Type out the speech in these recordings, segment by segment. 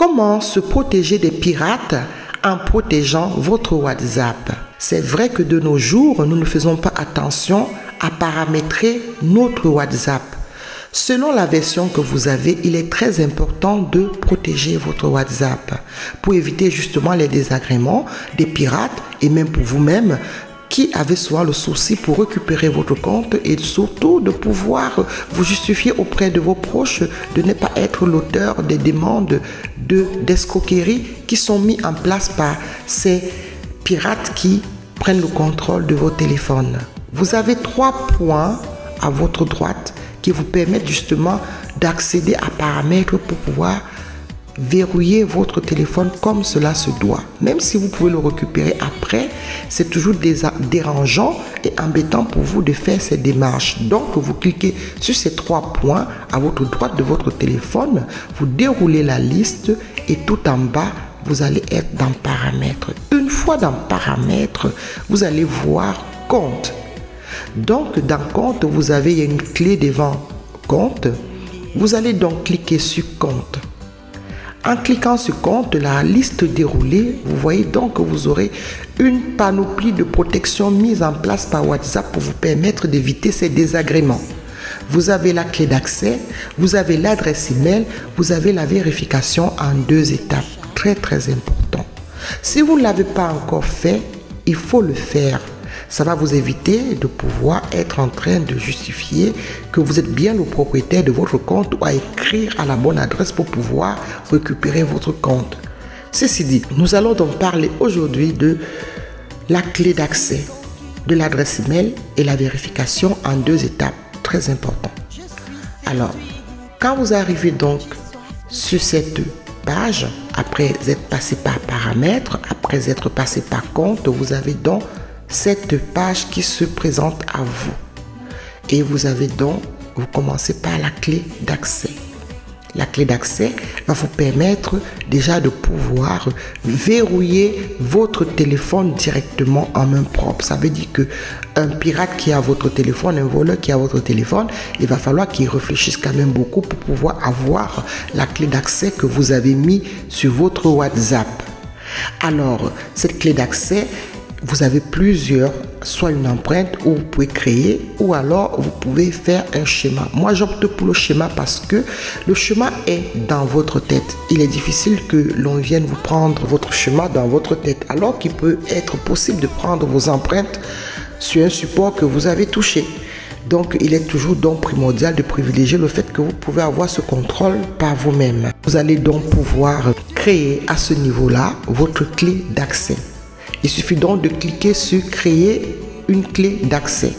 Comment se protéger des pirates en protégeant votre WhatsApp? C'est vrai que de nos jours, nous ne faisons pas attention à paramétrer notre WhatsApp. Selon la version que vous avez, il est très important de protéger votre WhatsApp pour éviter justement les désagréments des pirates et même pour vous-même qui avez souvent le souci pour récupérer votre compte et surtout de pouvoir vous justifier auprès de vos proches de ne pas être l'auteur des demandes d'escroquerie qui sont mises en place par ces pirates qui prennent le contrôle de vos téléphones. Vous avez 3 points à votre droite qui vous permettent justement d'accéder à paramètres pour pouvoir verrouiller votre téléphone comme cela se doit. Même si vous pouvez le récupérer après, c'est toujours dérangeant et embêtant pour vous de faire ces démarches. Donc, vous cliquez sur ces 3 points à votre droite de votre téléphone, vous déroulez la liste et tout en bas, vous allez être dans paramètres. Une fois dans paramètres, vous allez voir compte. Donc, dans compte, vous avez une clé devant compte. Vous allez donc cliquer sur compte. En cliquant sur compte, la liste déroulée, vous voyez donc que vous aurez une panoplie de protection mise en place par WhatsApp pour vous permettre d'éviter ces désagréments. Vous avez la clé d'accès, vous avez l'adresse email, vous avez la vérification en 2 étapes. Très important. Si vous ne l'avez pas encore fait, il faut le faire. Ça va vous éviter de pouvoir être en train de justifier que vous êtes bien le propriétaire de votre compte ou à écrire à la bonne adresse pour pouvoir récupérer votre compte. Ceci dit, nous allons donc parler aujourd'hui de la clé d'accès, de l'adresse email et la vérification en 2 étapes. Très important. Alors, quand vous arrivez donc sur cette page, après être passé par paramètres, après être passé par compte, vous avez donc cette page qui se présente à vous. Et vous avez donc, vous commencez par la clé d'accès. La clé d'accès va vous permettre déjà de pouvoir verrouiller votre téléphone directement en main propre. Ça veut dire que un pirate qui a votre téléphone, un voleur qui a votre téléphone, il va falloir qu'il réfléchisse quand même beaucoup pour pouvoir avoir la clé d'accès que vous avez mis sur votre WhatsApp. Alors, cette clé d'accès, vous avez plusieurs, soit une empreinte où vous pouvez créer ou alors vous pouvez faire un schéma. Moi, j'opte pour le schéma parce que le schéma est dans votre tête. Il est difficile que l'on vienne vous prendre votre schéma dans votre tête alors qu'il peut être possible de prendre vos empreintes sur un support que vous avez touché. Donc, il est toujours donc primordial de privilégier le fait que vous pouvez avoir ce contrôle par vous-même. Vous allez donc pouvoir créer à ce niveau-là votre clé d'accès. Il suffit donc de cliquer sur créer une clé d'accès.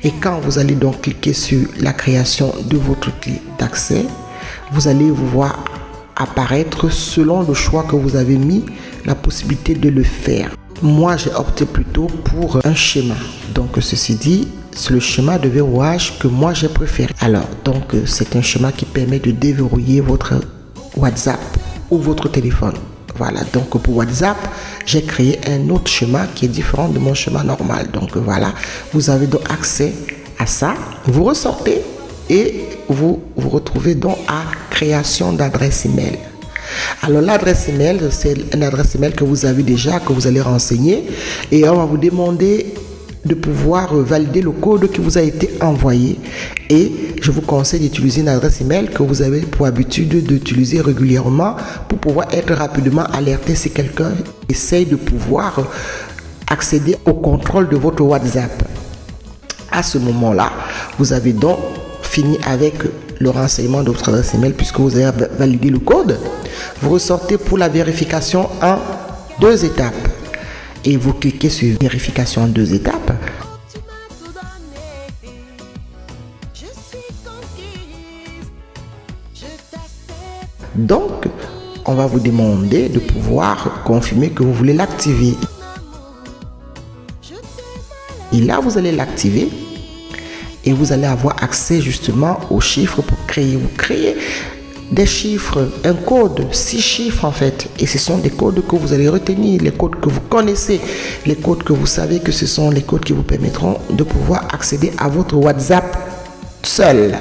Et quand vous allez donc cliquer sur la création de votre clé d'accès, vous allez vous voir apparaître selon le choix que vous avez mis la possibilité de le faire. Moi, j'ai opté plutôt pour un schéma. Donc, ceci dit, c'est le schéma de verrouillage que moi j'ai préféré. Alors, donc, c'est un schéma qui permet de déverrouiller votre WhatsApp ou votre téléphone. Voilà, donc pour WhatsApp, j'ai créé un autre schéma qui est différent de mon schéma normal. Donc voilà, vous avez donc accès à ça. Vous ressortez et vous vous retrouvez donc à création d'adresse email. Alors l'adresse email, c'est une adresse email que vous avez déjà, que vous allez renseigner. Et on va vous demander de pouvoir valider le code qui vous a été envoyé. Et je vous conseille d'utiliser une adresse email que vous avez pour habitude d'utiliser régulièrement pour pouvoir être rapidement alerté si quelqu'un essaye de pouvoir accéder au contrôle de votre WhatsApp. À ce moment-là, vous avez donc fini avec le renseignement de votre adresse email puisque vous avez validé le code. Vous ressortez pour la vérification en 2 étapes. Et vous cliquez sur vérification en 2 étapes. Donc, on va vous demander de pouvoir confirmer que vous voulez l'activer. Et là, vous allez l'activer et vous allez avoir accès justement aux chiffres pour créer. Vous créez des chiffres, un code, 6 chiffres en fait. Et ce sont des codes que vous allez retenir, les codes que vous connaissez, les codes que vous savez que ce sont les codes qui vous permettront de pouvoir accéder à votre WhatsApp seul.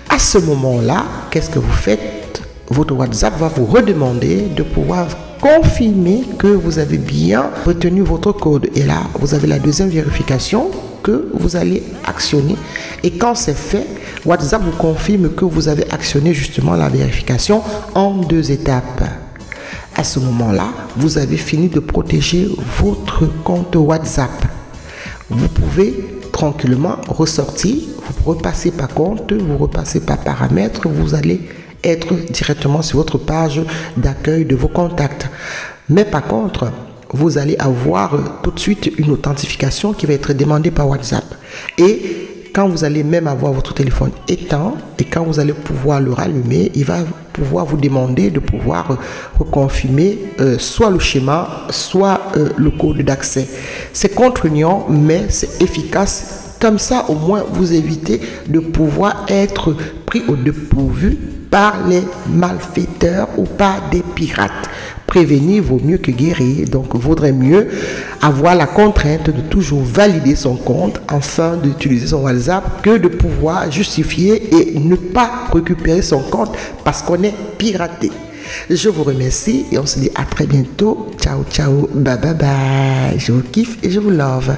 À ce moment-là, qu'est-ce que vous faites? votre WhatsApp va vous redemander de pouvoir confirmer que vous avez bien retenu votre code. Et là, vous avez la deuxième vérification que vous allez actionner. Et quand c'est fait, WhatsApp vous confirme que vous avez actionné justement la vérification en 2 étapes. À ce moment-là, vous avez fini de protéger votre compte WhatsApp. Vous pouvez tranquillement ressortir, vous repassez par compte, vous repassez par paramètres, vous allez être directement sur votre page d'accueil de vos contacts. Mais par contre, vous allez avoir tout de suite une authentification qui va être demandée par WhatsApp. Et quand vous allez même avoir votre téléphone éteint et quand vous allez pouvoir le rallumer, il va pouvoir vous demander de pouvoir reconfirmer soit le schéma, soit le code d'accès. C'est contraignant, mais c'est efficace. Comme ça, au moins, vous évitez de pouvoir être pris au dépourvu par les malfaiteurs ou par des pirates. Prévenir vaut mieux que guérir, donc vaudrait mieux avoir la contrainte de toujours valider son compte afin d'utiliser son WhatsApp que de pouvoir justifier et ne pas récupérer son compte parce qu'on est piraté. Je vous remercie et on se dit à très bientôt. Ciao, ciao, bye bye bye. Je vous kiffe et je vous love.